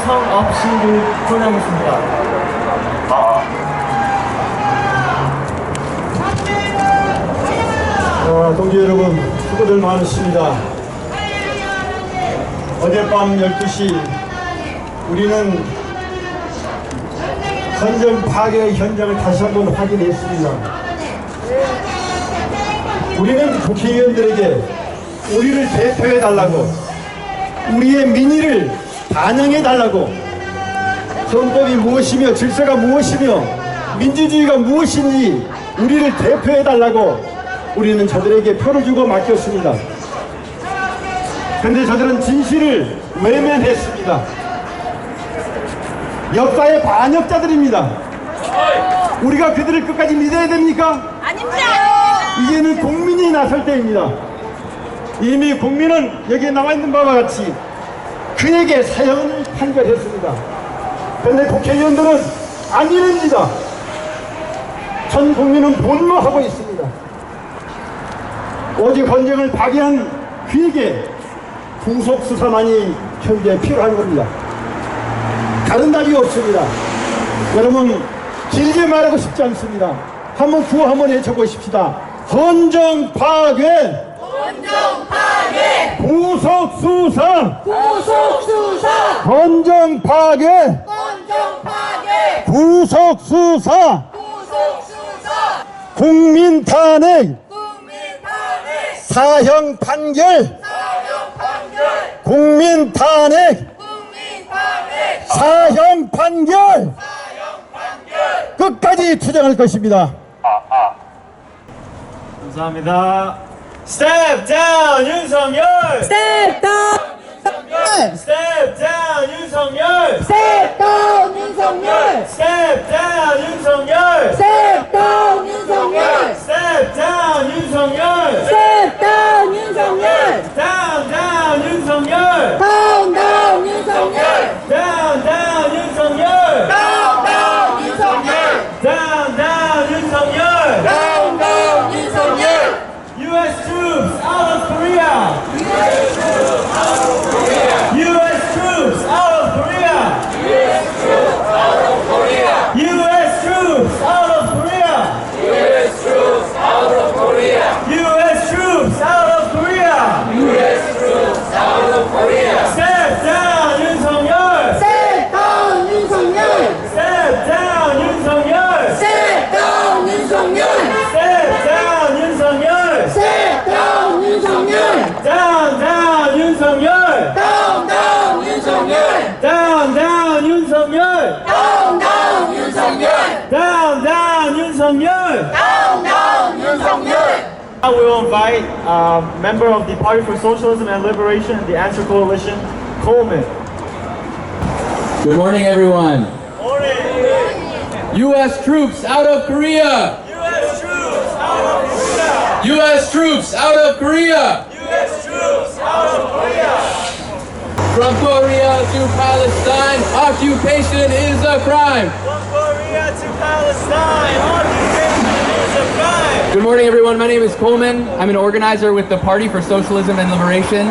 성업 씨를 호명했습니다. 동지 여러분, 수고들 많으십니다. 어젯밤 12시 우리는 헌정 파괴의 현장을 다시 한번 확인했습니다. 우리는 국회의원들에게 우리를 대표해달라고, 우리의 민의를 반영해달라고, 헌법이 무엇이며 질서가 무엇이며 민주주의가 무엇인지 우리를 대표해달라고 우리는 저들에게 표를 주고 맡겼습니다. 그런데 저들은 진실을 외면했습니다. 역사의 반역자들입니다. 우리가 그들을 끝까지 믿어야 됩니까? 아닙니다. 이제는 국민이 나설 때입니다. 이미 국민은 여기에 나와 있는 바와 같이 그에게 사형을 판결했습니다. 그런데 국회의원들은 아니랍니다. 전 국민은 분노하고 있습니다. 오직 헌정을 파괴한 그에게 구속수사만이 현재 필요한 겁니다. 다른 답이 없습니다. 여러분, 길게 말하고 싶지 않습니다. 한번 구호 한번 외쳐보십시다. 헌정 파괴! 헌정 파괴! 구속수사! 구속수사! 헌정 파괴! 헌정 파괴! 구속수사! 구속수사! 국민 탄핵! 국민 탄핵! 사형 판결! 사형 판결! 국민 탄핵! 국민 탄핵! 사형 판결! 사형 판결! 끝까지 투쟁할 것입니다. 감사합니다. Step down 윤석열! Step down! Step down 윤석열! Step down 윤석열! Step down 윤석열! Step down 윤석열! Step down 윤석열! Step down 윤석열! Down down 윤석열! Down down 윤석열! Down down 윤석열! Down down 윤석열! Down down 윤석열! Down down 윤석열! U.S. troops out of Korea! U.S. troops out of Korea! U.S. troops out of Korea! U.S. troops out of Korea! U.S. troops out of Korea! U.S. troops out of Korea! U.S. troops out of Korea! U.S. troops out of Korea! Step down 윤석열! Step down 윤석열! Step down 윤석열! Step down 윤석열! Step down 윤석열! Step down 윤석열! Down down 윤석열! Down down 윤석열! Down down 윤석열! Down down 윤석열! Down down 윤석열! Down down 윤석열! Now we will invite member of the Party for Socialism and Liberation, the Answer Coalition, Coleman. Good morning, everyone. Morning. U.S. troops out of Korea! U.S. troops out of Korea! U.S. troops out of Korea! U.S. troops out of Korea! From Korea to Palestine, occupation is a crime. From Korea to Palestine, occupation is a crime. Good morning, everyone. My name is Coleman. I'm an organizer with the Party for Socialism and Liberation,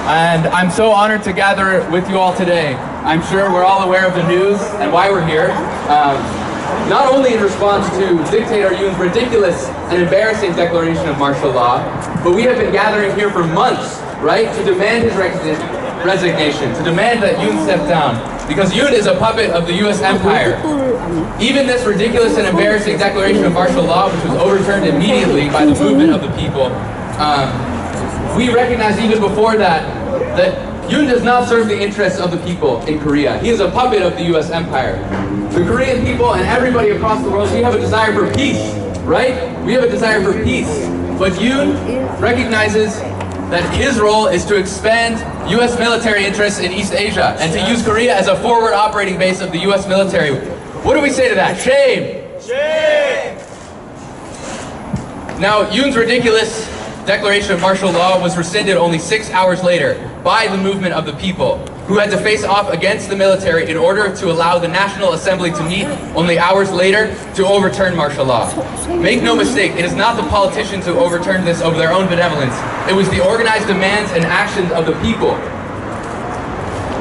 and I'm so honored to gather with you all today. I'm sure we're all aware of the news and why we're here. Not only in response to Dictator Yoon's ridiculous and embarrassing declaration of martial law, but we have been gathering here for months, right, to demand his resignation, to demand that Yoon step down, because Yoon is a puppet of the U.S. empire. Even this ridiculous and embarrassing declaration of martial law, which was overturned immediately by the movement of the people, we recognize even before that Yoon does not serve the interests of the people in Korea. He is a puppet of the U.S. empire. The Korean people and everybody across the world, we have a desire for peace, right? We have a desire for peace. But Yoon recognizes that his role is to expand U.S. military interests in East Asia and to use Korea as a forward operating base of the U.S. military. What do we say to that? Shame! Shame! Now, Yoon's ridiculous declaration of martial law was rescinded only 6 hours later by the movement of the people, who had to face off against the military in order to allow the National Assembly to meet only hours later to overturn martial law. Make no mistake, it is not the politicians who overturned this over their own benevolence. It was the organized demands and actions of the people.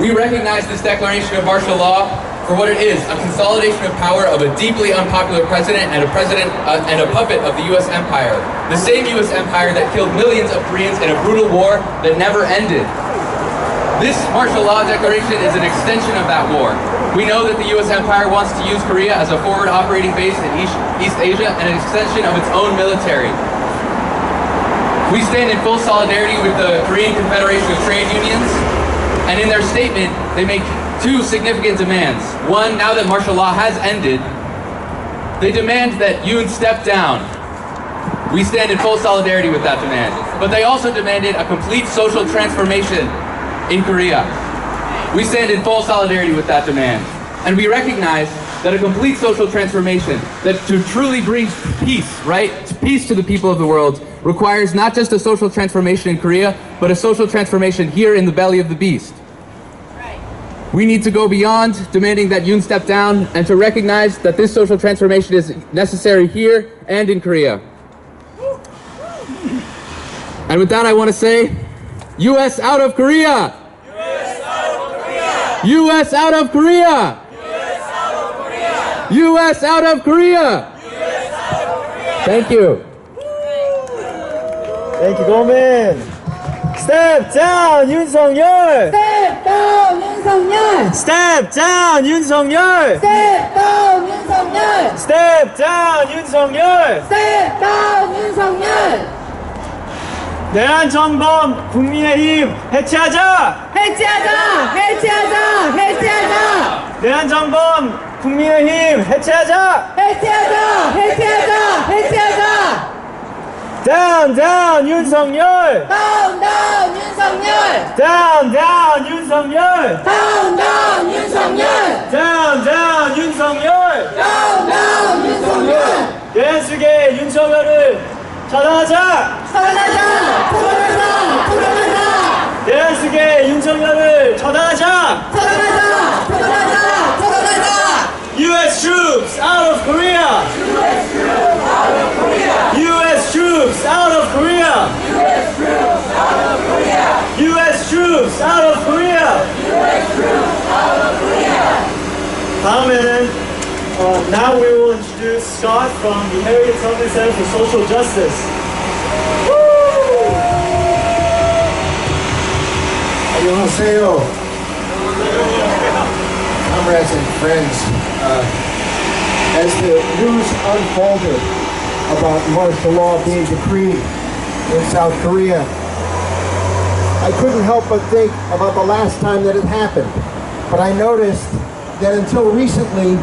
We recognize this declaration of martial law for what it is, a consolidation of power of a deeply unpopular president and a puppet of the US empire. The same US empire that killed millions of Koreans in a brutal war that never ended. This martial law declaration is an extension of that war. We know that the US empire wants to use Korea as a forward operating base in East Asia and an extension of its own military. We stand in full solidarity with the Korean Confederation of Trade Unions, and in their statement, they make two significant demands. One, now that martial law has ended, they demand that Yoon step down. We stand in full solidarity with that demand. But they also demanded a complete social transformation in Korea. We stand in full solidarity with that demand. And we recognize that a complete social transformation, that to truly bring peace, right, peace to the people of the world, requires not just a social transformation in Korea, but a social transformation here in the belly of the beast. We need to go beyond demanding that Yoon step down and to recognize that this social transformation is necessary here and in Korea. And with that, I want to say, US out of Korea! US out of Korea! US out of Korea! US out of Korea! Thank you. Thank you, Gomen. Step down, 윤석열. Step down, 윤석열. Step down, 윤석열. Step down, 윤석열. Step down, 윤석열. Step down, 윤석열. 내란전범 국민의힘 해체하자. 해체하자, 해체하자, 해체하자. 내란전범 국민의힘 해체하자. 해체하자, 해체하자, 해체하자. Down, down, 윤석열. Down, down, 윤석열. Down, down, 윤석열. Down, down, 윤석열. Down, down, 윤석열. Down, down, 윤석열. 내란숙의 윤석열을 처단하자. 처단하자, 처단하자, 처단하자. 내란숙의 윤석열을 처단하자. 처단하자, 처단하자, 처단하자. U.S. troops out of Korea. U.S. troops out of Korea. U.S. troops out of Korea. U.S. troops out of Korea. U.S. troops out of Korea. U.S. troops out of Korea. 다음에는 now we will introduce Scott from the Harriet Tubman Center for Social Justice. 안녕하세요. Comrades and friends, as the news unfolded about martial law being decreed in South Korea, I couldn't help but think about the last time that it happened. But I noticed that until recently,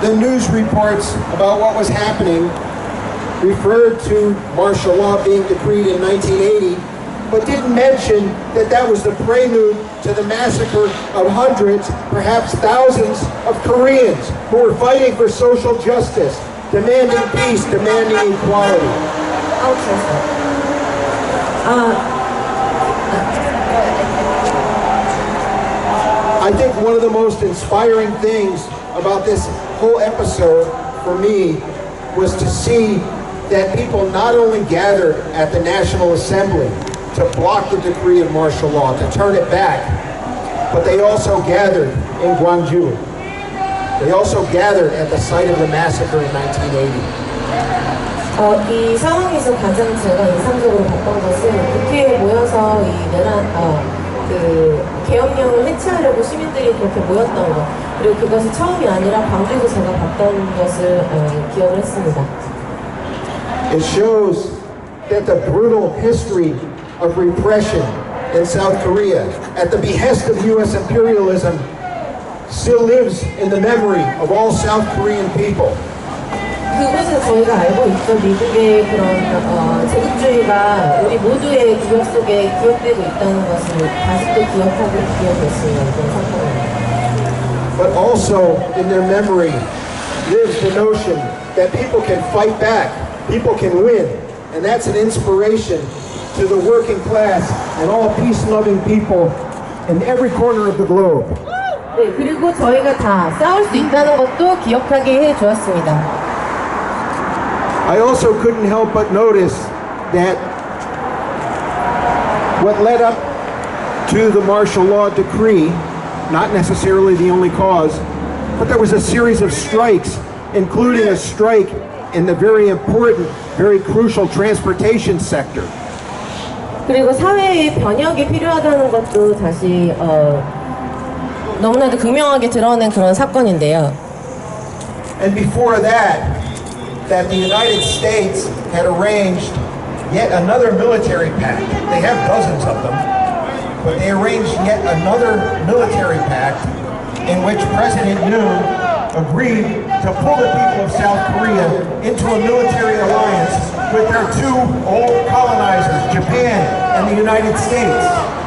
the news reports about what was happening referred to martial law being decreed in 1980, but didn't mention that that was the prelude to the massacre of hundreds, perhaps thousands of Koreans who were fighting for social justice, demanding peace, demanding equality. I think one of the most inspiring things about this whole episode for me was to see that people not only gathered at the National Assembly to block the decree of martial law, to turn it back, but they also gathered in Gwangju. They also gathered at the site of the massacre in 1980. 이 상황에서 가장 제가 인상적으로 봤던 것은 국회에 모여서 이 계엄령을 해체하려고 시민들이 그렇게 모였던 것, 그리고 그것이 처음이 아니라 광주에서 제가 봤던 것을 기억을 했습니다. It shows that the brutal history of repression in South Korea at the behest of U.S. imperialism still lives in the memory of all South Korean people. 그것은 저희가 알고 있던 미국의 그런 제국주의가 우리 모두의 기억 속에 기억되고 있다는 것을 아직도 기억하고 있습니다. 이번 사건은. But also in their memory lives the notion that people can fight back, people can win, and that's an inspiration to the working class and all peace-loving people in every corner of the globe. 네, 그리고 저희가 다 싸울 수 있다는 것도 기억하게 해 주었습니다. I also couldn't help but notice that what led up to the martial law decree not necessarily the only cause, but there was a series of strikes, including a strike in the very important, very crucial transportation sector. 그리고 사회의 변혁이 필요하다는 것도 다시 너무나도 극명하게 드러낸 그런 사건인데요. And before that the United States had arranged yet another military pact. They have dozens of them, but they arranged yet another military pact in which President Yoon agreed to pull the people of South Korea into a military alliance with their two old colonizers, Japan and the United States.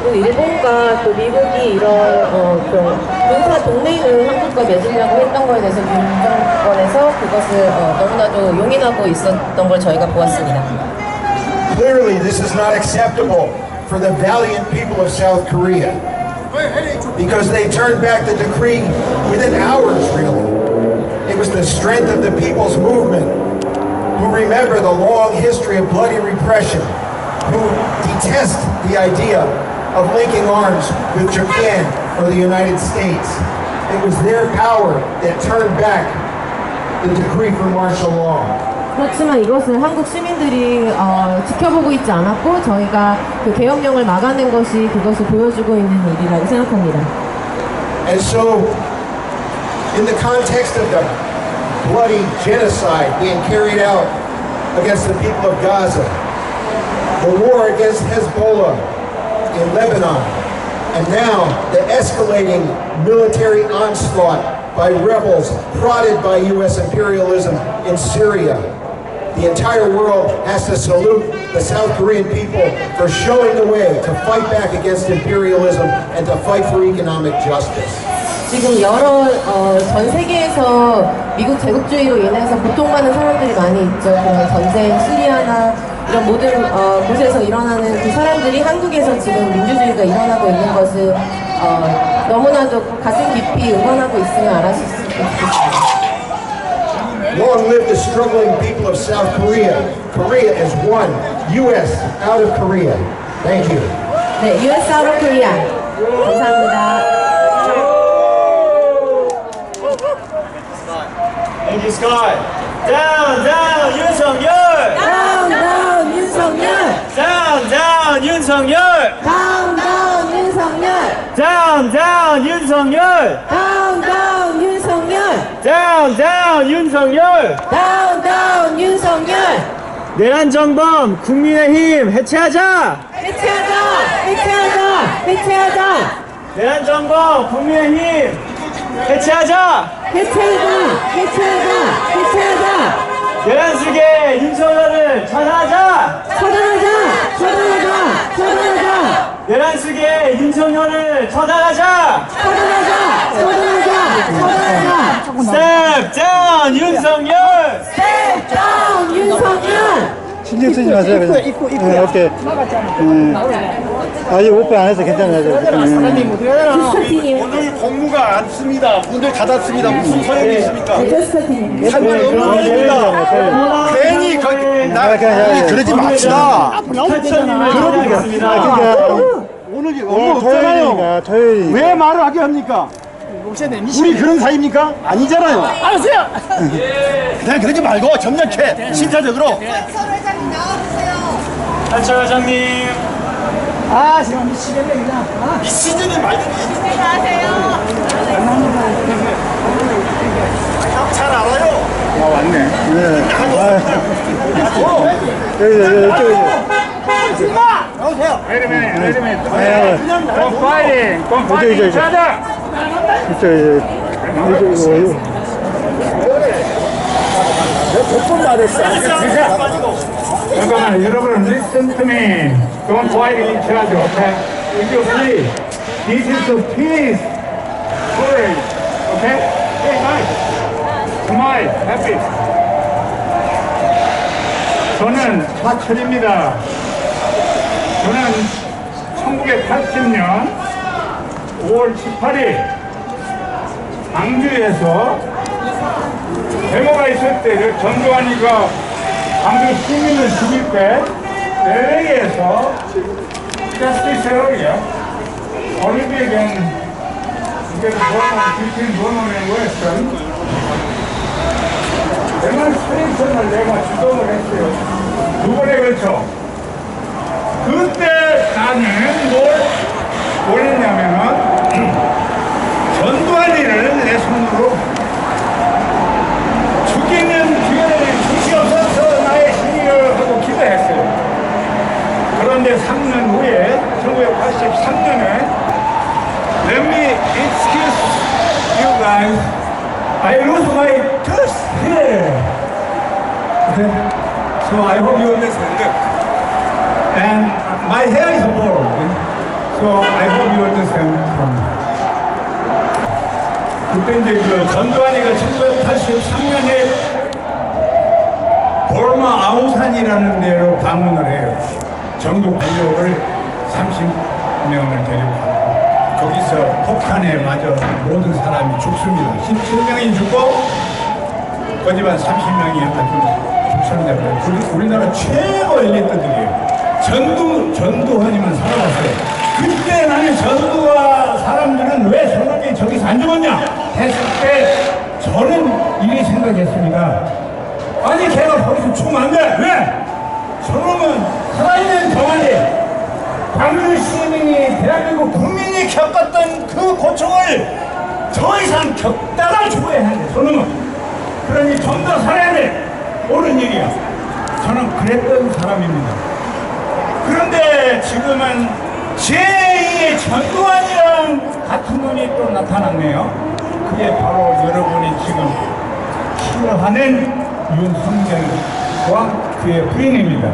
일본과 또 미국이 이런 그런 군사 동맹을 한국과 맺으려고 했던 거에 대해서 윤 정권에서 그것을 너무나도 용인하고 있었던 걸 저희가 보았습니다. Clearly, this is not acceptable for the valiant people of South Korea, because they turned back the decree within hours, really. It was the strength of the people's movement, who remember the long history of bloody repression, who detest the idea of linking arms with Japan or the United States. It was their power that turned back the decree for martial law. 그렇지만 이것을 한국 시민들이 지켜보고 있지 않았고 저희가 그 계엄령을 막아낸 것이 그것을 보여주고 있는 일이라고 생각합니다. And so, in the context of the bloody genocide being carried out against the people of Gaza, the war against Hezbollah in Lebanon, and now the escalating military onslaught by rebels prodded by U.S. imperialism in Syria, the entire world has to salute the South Korean people for showing the way to fight back against imperialism and to fight for economic justice. 지금 여러 전 세계에서 미국 제국주의로 인해서 고통받는 사람들이 많이 있죠. 그런 전쟁, 시리아나 이런 모든 곳에서 일어나는 그 사람들이 한국에서 지금 민주주의가 일어나고 있는 것을 너무나도 가슴 깊이 응원하고 있으면 알아주실 수 있습니다. Long live the struggling people of South Korea. Korea is one. U.S. out of Korea. Thank you. 네, US out of Korea. 감사합니다. Thank you, Scott. Down, down, 윤석열! 다운 다운 윤석열. Down, down, 윤석열! 다운 다운 윤석열. Down, down, 윤석열! 다운 다운 윤석열. Down, down, 윤석열! 다운 다운 윤석열. 내란 정범 국민의힘 해체하자! 해체하자. 해체하자. 해체하자. 내란 정범 국민의힘 해체하자! 해체하자. 해체하자. 해체하자. 내란 수계 윤석열을 처단하자! 처단하자. 처단하자. 처단하자. 내란 수계 윤석열을 처단하자! 처단하자. 처단하자. 처단하자. Step down 윤석열! Step down 윤석열. 신경 쓰지 마세요. 그냥. 오케이. 아직 오pen 안 해서 괜찮아요. 오늘 공무가 않습니다. 문을 닫았습니다. 무슨 소용이 있습니까? 상관없는 그럼 일입니다. 괜히 그러지 맙시다. 오늘 없잖아요. 토요일이니까. 왜 말을 하게 합니까? 우리 그런 사이입니까? 아니잖아요. 알았어요. 그냥 그러지 말고 점잖게 신사적으로. 한철 회장님. 아, 제가 미치겠네 그냥. 이 시즌에 말든지. 잘 알아요. 아, 왔네. 네. 여기. 나오세요. Wait a minute. Don't fighting. Don't fight each other. 몇번 말했어. 잠깐만, 여러분, listen to me. Don't fight each other, okay? If you please, this is a peace parade, okay? Hey, nice. Smile, happy. 저는 화철입니다. 저는 1980년 5월 18일 광주에서 데모가 있을 때 전두환이가 광주 시민을 죽일 때 LA에서 Justice Area, Olivia between Burma and Western 데몬스트레이션을 내가 주동을 했어요. 두 번에 걸쳐. 그때 나는 뭘 원했냐면은 전두환이를 내 손으로 죽이는 기회를 주시옵소서 나의 신의를 하고 기도했어요. 그런데 3년 후에 1983년에 Let me excuse you guys. I lose my tooth here. Okay? So I hope you understand. And my hair is bald. So I hope you understand. 그때 이제 그 전두환이가 1983년에 볼마 아우산이라는 데로 방문을 해요. 정부 관료를 30명을 데리고 가고 거기서 폭탄에 맞아 모든 사람이 죽습니다. 17명이 죽고 거기만 30명이 아주 죽셨는데 우리나라 최고 엘리트들이에요. 전두환이만 살아왔어요. 그때 나는 전두환 사람들은 왜 저놈이 저기서 안 죽었냐 했을 때 저는 이렇게 생각했습니다. 아니 걔가 거기서 죽으면 안 돼. 왜? 저놈은 살아있는 동안에 광주 시민이 대한민국 국민이 겪었던 그 고통을 더 이상 겪다가 죽어야 하는데 저놈은 그러니 좀 더 살아야 돼. 옳은 일이야. 저는 그랬던 사람입니다. 그런데 지금은 제2의 전두환이랑 같은 놈이 또 나타났네요. 그게 바로 여러분이 지금 싫어하는 윤석열과 그의 부인입니다.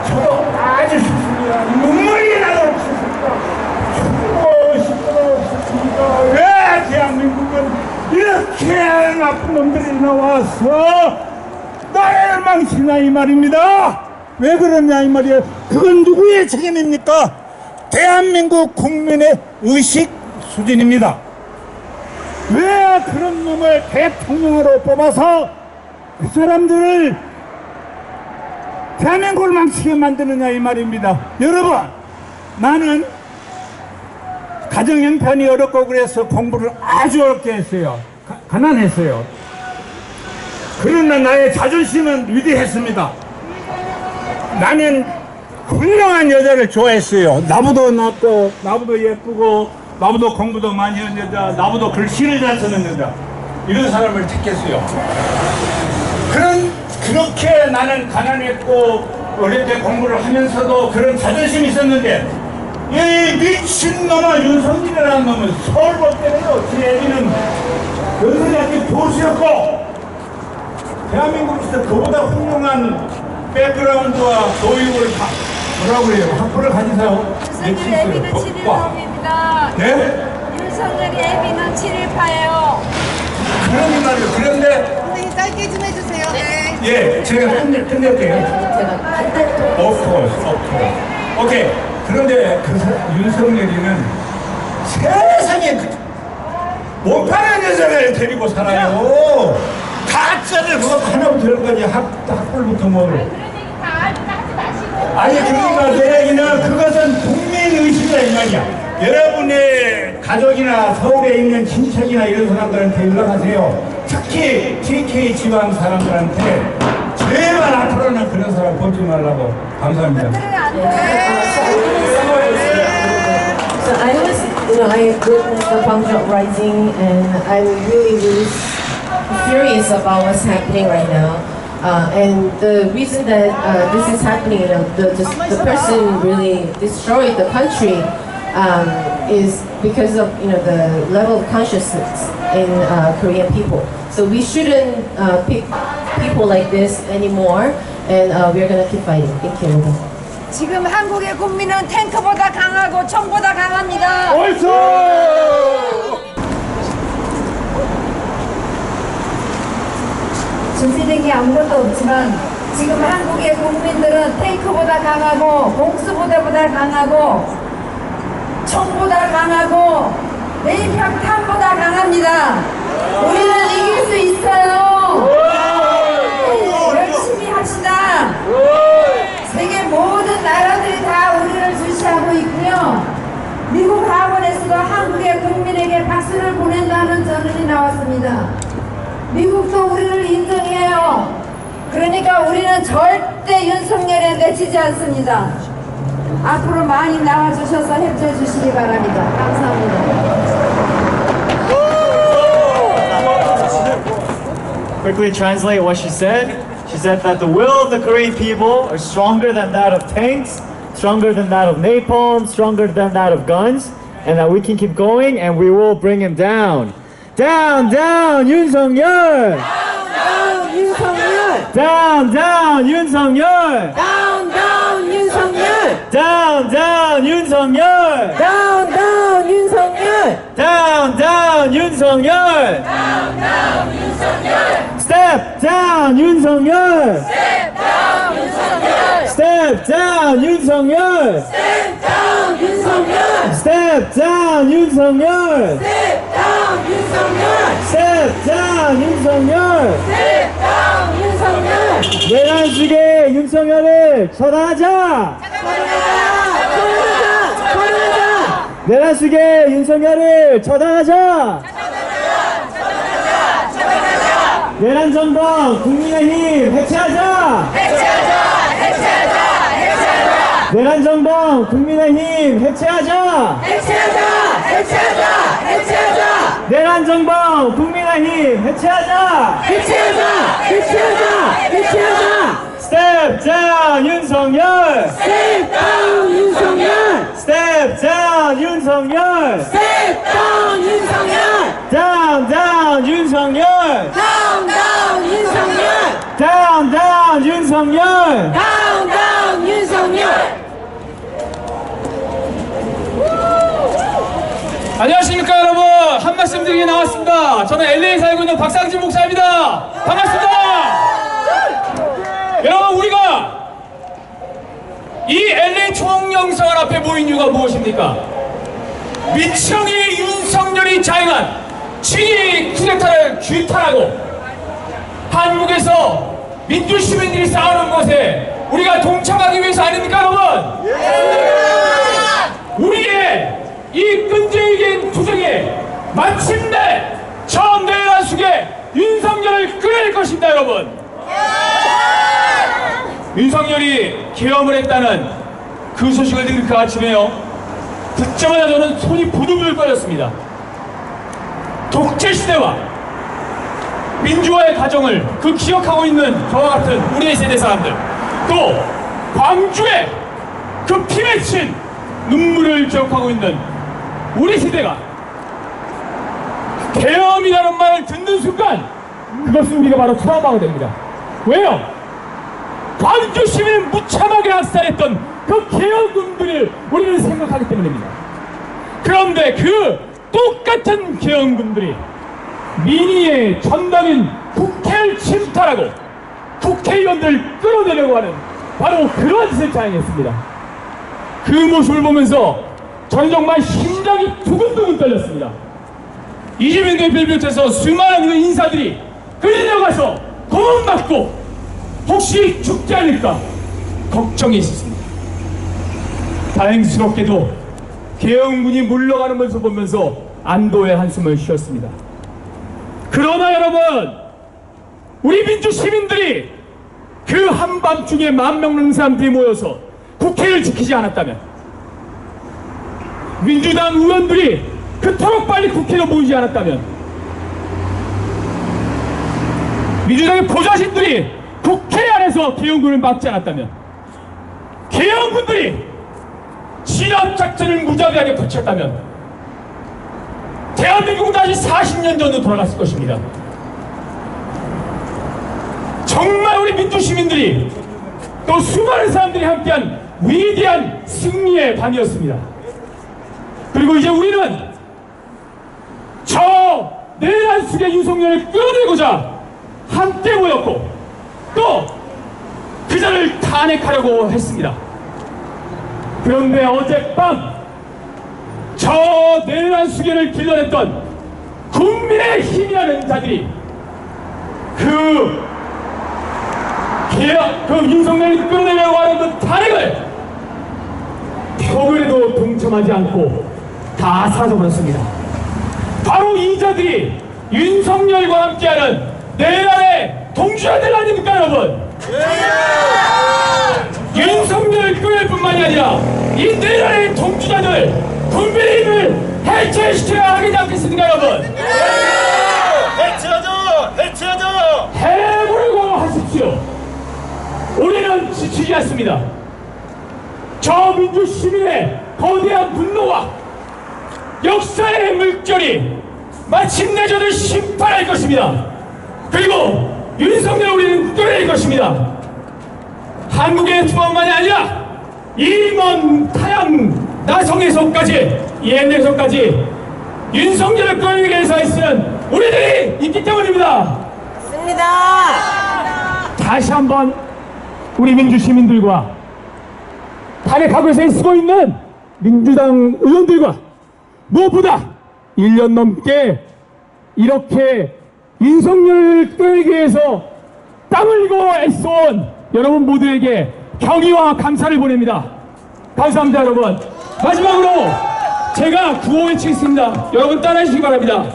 저도 아주 싫습니다. 눈물이 나도록 싶습니다. 왜 대한민국은 이렇게 나쁜 놈들이 나와서 나라를 망치나 이 말입니다. 왜 그러냐 이 말이에요. 그건 누구의 책임입니까? 대한민국 국민의 의식 수준입니다. 왜 그런 놈을 대통령으로 뽑아서 그 사람들을 대한민국을 망치게 만드느냐 이 말입니다. 여러분, 나는 가정 형편이 어렵고 그래서 공부를 아주 어렵게 했어요. 가난했어요. 그러나 나의 자존심은 위대했습니다. 나는 훌륭한 여자를 좋아했어요. 나보다 낫고, 나보다 예쁘고, 나보다 공부도 많이 한 여자, 나보다 글씨를 잘 쓰는 여자, 이런 사람을 택했어요. 그렇게 나는 가난했고 어릴 때 공부를 하면서도 그런 자존심이 있었는데 이 미친놈아 윤석열이라는 놈은 서울 볼 때는요, 제 애기는 연세대학교 교수였고 대한민국에서 그보다 훌륭한 백그라운드와 교육을 뭐라고 그래요? 학부를 가진 사람 윤석열 애비는 7.18입니다. 네? 윤석열 애비는 7.18예요. 그런 말이에요. 그런데 선생님 짧게 좀 해주세요. 네. 예, 제가 끝낼게요. Of course. 오케이. 그런데 그 윤석열이는 세상에 못 파는 여자를 데리고 살아요. 가짜를 그거 하나부터 열까지 학벌부터 뭐. 아니 그러니까 내 얘기는 그것은 국민의식이다 이 말이야. 여러분의 가족이나 서울에 있는 친척이나 이런 사람들한테 연락하세요. 특히 TK 지방 사람들한테 제발 앞으로는 그런 사람 보지 말라고. 감사합니다. So I was, I witnessed the Bangkok uprising, and I'm really furious about what's happening right now. And the reason that this is happening, the person really destroyed the country is because of the level of consciousness in Korean people. So we shouldn't pick people like this anymore, and we're gonna keep fighting. Thank you. 지금 한국의 국민은 탱크보다 강하고 총보다 강합니다. 준비된 게 아무것도 없지만 지금 한국의 국민들은 탱크보다 강하고 공수부대보다 강하고 총보다 강하고 내일평탄보다 강합니다. 우리는 이길 수 있어요. 열심히 합시다. 세계 모든 나라들이 다 우리를 주시하고 있고요. 미국 하원에서도 한국의 국민에게 박수 미국도 우리를 인정해요. 그러니까 우리는 절대 윤석열에 내치지 않습니다. 앞으로 많이 나와주셔서 협조해 주시기 바랍니다. 감사합니다. Quickly translate what she said. She said that the will of the Korean people are stronger than that of tanks, stronger than that of napalm, stronger than that of guns, and that we can keep going and we will bring him down. Down, down, Yoon-Sung-yeol! 다운 윤석열! Down, down, Yoon-Sung-yeol! 다운 윤석열! Down, down, Yoon-Sung-yeol! 다운 윤석열! Down, down, Yoon-Sung-yeol! Step down, Yoon-Sung-yeol! Step down, Yoon-Sung-yeol! Step down, Yoon-Sung-yeol! Step down, Yoon-Sung-yeol! 내란식의 윤석열을 처단하자! 내란식의 윤석열을 처단하자! 내란 정권 국민의힘 해체하자! 내란 정권 국민의힘 해체하자! 내란 정권 국민의힘 해체하자! Step down 윤석열! Step down 윤석열! Step down 윤석열! Step down 윤석열! Down down 윤석열! Down down 윤석열! Down down 윤석열! Down down 윤석열! 안녕하십니까 여러분. 한 말씀 드리게 나왔습니다. 저는 LA에 살고 있는 박상진 목사입니다. 반갑습니다. 여러분, 우리가 이 LA 총영사관 앞에 모인 이유가 무엇입니까? 민청이 윤석열이 자행한 친위 쿠데타를 규탄하고 한국에서 민주시민들이 싸우는 것에 우리가 동참하기 위해서 아닙니까 여러분? 우리의 이 끈질긴 투쟁에 마침내 저 내란 속에 윤석열을 끌어낼 것입니다 여러분. 윤석열이 계엄을 했다는 그 소식을 들은 그 아침에요, 듣자마자 저는 손이 부들부들 떨렸습니다. 독재시대와 민주화의 과정을 기억하고 있는 저와 같은 우리의 세대 사람들, 또 광주의 그 피 맺힌 눈물을 기억하고 있는 우리 세대가 계엄이라는 말을 듣는 순간 그것은 우리가 바로 트라우마가 됩니다. 왜요? 광주 시민을 무참하게 학살했던 그 계엄군들을 우리는 생각하기 때문입니다. 그런데 그 똑같은 계엄군들이 민의의 전당인 국회를 침탈하고 국회의원들을 끌어내려고 하는 바로 그러한 짓을 자행했습니다. 그 모습을 보면서 저는 정말 심장이 두근두근 떨렸습니다. 이재명 대표를 비롯해서 수많은 인사들이 끌려가서 고문받고 혹시 죽지 않을까 걱정이 있었습니다. 다행스럽게도 계엄군이 물러가는 모습을 보면서 안도의 한숨을 쉬었습니다. 그러나 여러분, 우리 민주 시민들이 그 한밤중에 10,000명 넘는 사람들이 모여서 국회를 지키지 않았다면, 민주당 의원들이 그토록 빨리 국회로 모이지 않았다면, 민주당의 보좌진들이 국회 안에서 계엄군을 막지 않았다면, 계엄군들이 진압작전을 무자비하게 붙였다면 대한민국은 다시 40년 전으로 돌아갔을 것입니다. 정말 우리 민주시민들이 또 수많은 사람들이 함께한 위대한 승리의 밤이었습니다. 그리고 이제 우리는 저 내란 속의 윤석열을 끌어내고자 함께 모였고 또 그자를 탄핵하려고 했습니다. 그런데 어젯밤 저 내란 수계를 길러냈던 국민의힘이라는 자들이 그 윤석열이 끌어내려고 하는 그 탄핵을 표결에도 동참하지 않고 다 사라져버렸습니다. 바로 이 자들이 윤석열과 함께하는 내란의 동주자들 아닙니까 여러분? 윤석열 교회뿐만이 아니라 이 내란의 동주자들 국민의힘을 해체시켜야 하지 않겠습니까 여러분? 해체하자! 해보려고 하십시오. 우리는 지치지 않습니다. 저 민주 시민의 거대한 분노와 역사의 물결이 마침내 저를 심판할 것입니다. 그리고 윤석열 우리는 끌어낼 것입니다. 한국의 투어만이 아니라 이 먼 타양 나성에서까지 이엔에서까지 윤석열을 끌어내기 위해서 애쓰는 우리들이 있기 때문입니다. 맞습니다. 다시 한번 우리 민주 시민들과 탄핵하고 위해서 애쓰고 있는 민주당 의원들과 무엇보다 1년 넘게 이렇게 윤석열을 끌기 위해서 땀 흘리고 애써온 여러분 모두에게 경의와 감사를 보냅니다. 감사합니다 여러분. 마지막으로 제가 구호 외치겠습니다. 여러분 따라해 주시기 바랍니다.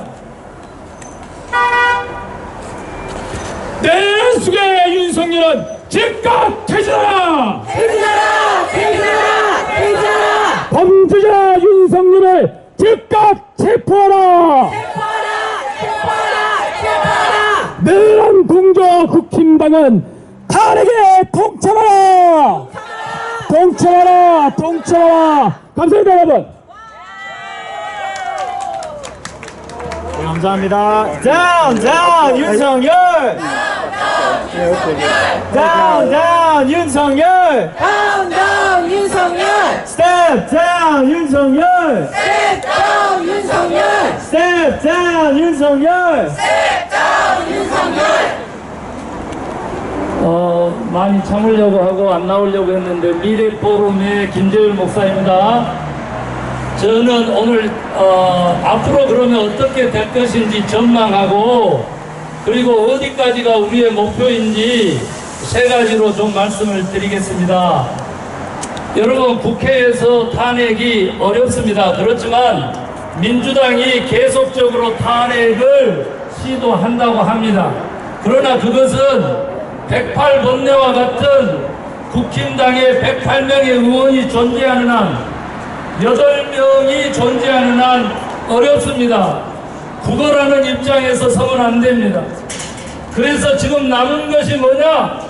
내란 속의 윤석열은 즉각 퇴진하라! 퇴진하라! 퇴진하라! 퇴진하라! 범죄자 윤석열을 즉각 체포하라! 내란 공조 국힘당은 탄핵에 동참하라! 동참하라! 동참하라! 감사합니다 여러분. 감사합니다. 다운 윤석열. 다운 윤석열. 다운 윤석열! 스텝 다운 윤석열. 스텝 다운 윤석열! 스텝 다운 윤석열. 많이 참으려고 하고 안 나오려고 했는데 미래포럼의 김재율 목사입니다. 저는 오늘 앞으로 그러면 어떻게 될 것인지 전망하고 그리고 어디까지가 우리의 목표인지 세 가지로 좀 말씀을 드리겠습니다. 여러분 국회에서 탄핵이 어렵습니다. 그렇지만 민주당이 계속적으로 탄핵을 시도한다고 합니다. 그러나 그것은 108번뇌와 같은 국힘당의 108명의 의원이 존재하는 한 8명이 존재하는 한 어렵습니다. 국어라는 입장에서 서면 안 됩니다. 그래서 지금 남은 것이 뭐냐?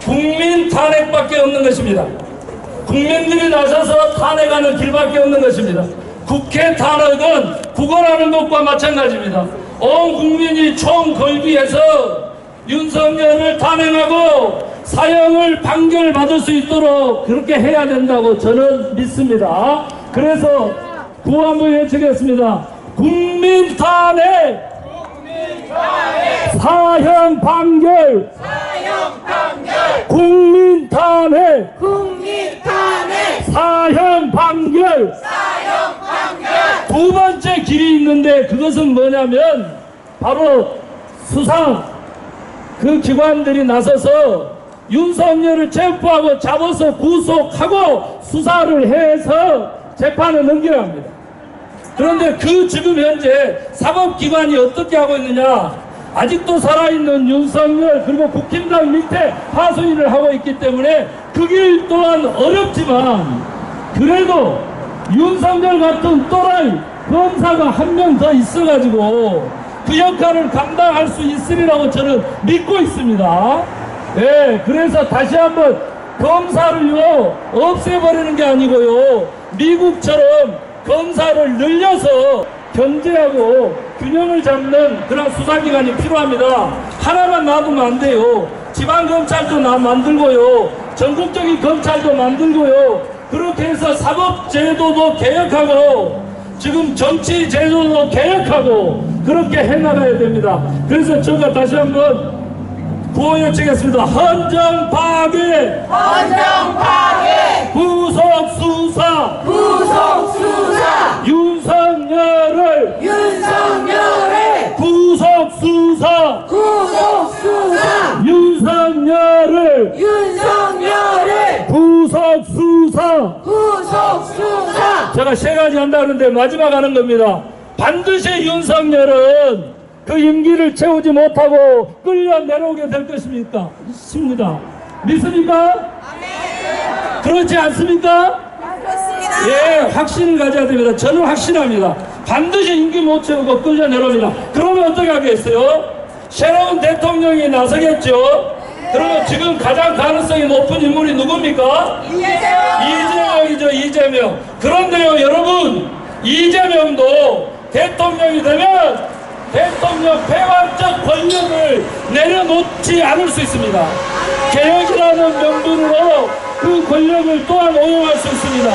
국민 탄핵밖에 없는 것입니다. 국민들이 나서서 탄핵하는 길밖에 없는 것입니다. 국회 탄핵은 국어라는 것과 마찬가지입니다. 온 국민이 총 걸기해서 윤석열을 탄핵하고 사형을 판결받을 수 있도록 그렇게 해야 된다고 저는 믿습니다. 그래서 구호 한번 외치겠습니다. 국민 탄핵! 사형 판결! 국민 탄핵! 사형 판결! 두 번째 길이 있는데 그것은 뭐냐면 바로 수사 그 기관들이 나서서 윤석열을 체포하고 잡아서 구속하고 수사를 해서 재판을 넘겨야 합니다. 그런데 그 지금 현재 사법기관이 어떻게 하고 있느냐? 아직도 살아있는 윤석열 그리고 국힘당 밑에 하소연을 하고 있기 때문에 그 길 또한 어렵지만 그래도 윤석열 같은 또라이 검사가 한 명 더 있어가지고 그 역할을 감당할 수 있으리라고 저는 믿고 있습니다. 네, 그래서 다시 한번 검사를요 없애버리는 게 아니고요 미국처럼 검사를 늘려서 견제하고 균형을 잡는 그런 수사기관이 필요합니다. 하나만 놔두면 안 돼요. 지방검찰도 만들고요 전국적인 검찰도 만들고요 그렇게 해서 사법제도도 개혁하고 지금 정치제도도 개혁하고 그렇게 해나가야 됩니다. 그래서 제가 다시 한번 구호 외치겠습니다. 헌정 파괴! 헌정 파괴! 구속 수사! 구속 수사! 윤석열을! 구속 수사! 구속 수사! 윤석열을! 구속 수사! 구속 수사! 제가 세 가지 한다는데 마지막 하는 겁니다. 반드시 윤석열은 그 임기를 채우지 못하고 끌려 내려오게 될 것입니까? 있습니다. 믿습니까? 그렇지 않습니까? 예, 확신을 가져야 됩니다. 저는 확신합니다. 반드시 임기 못 채우고 끌려 내려옵니다. 그러면 어떻게 하겠어요? 새로운 대통령이 나서겠죠? 그러면 지금 가장 가능성이 높은 인물이 누굽니까? 이재명이죠, 이재명. 그런데요, 여러분, 이재명도 대통령이 되면 대통령 폐왕적 권력을 내려놓지 않을 수 있습니다. 개혁이라는 명분으로 그 권력을 또한 오용할 수 있습니다.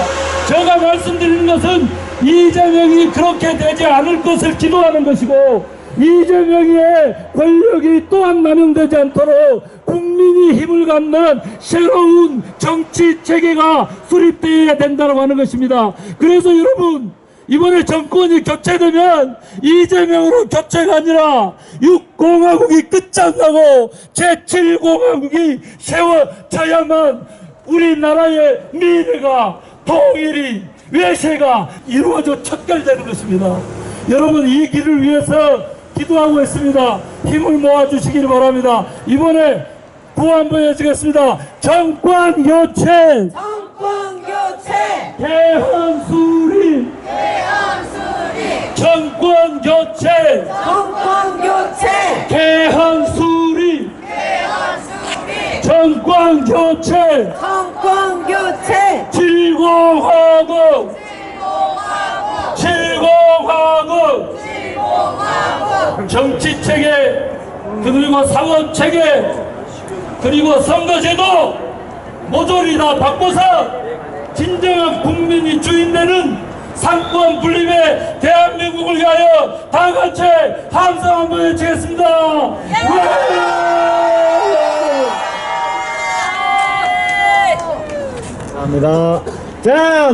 제가 말씀드리는 것은 이재명이 그렇게 되지 않을 것을 기도하는 것이고, 이재명의 권력이 또한 남용되지 않도록 국민이 힘을 갖는 새로운 정치 체계가 수립되어야 된다고 하는 것입니다. 그래서 여러분, 이번에 정권이 교체되면 이재명으로 교체가 아니라 6공화국이 끝장나고 제7공화국이 세워져야만 우리나라의 미래가, 통일이, 외세가 이루어져 척결되는 것입니다. 여러분, 이 길을 위해서 기도하고 있습니다. 힘을 모아주시기를 바랍니다. 이번에 구호 한번 해주겠습니다. 정권 교체, 개헌 수립, 정권 교체, 개헌 수립, 정권 교체, 70화국, 70화국, 정치체계, 그리고 사법체계, 그리고 선거제도 모조리 다 바꿔서 진정한 국민이 주인되는 상권 분립의 대한민국을 위하여 다 같이 함성 한번 외치겠습니다. 감사합니다. 자.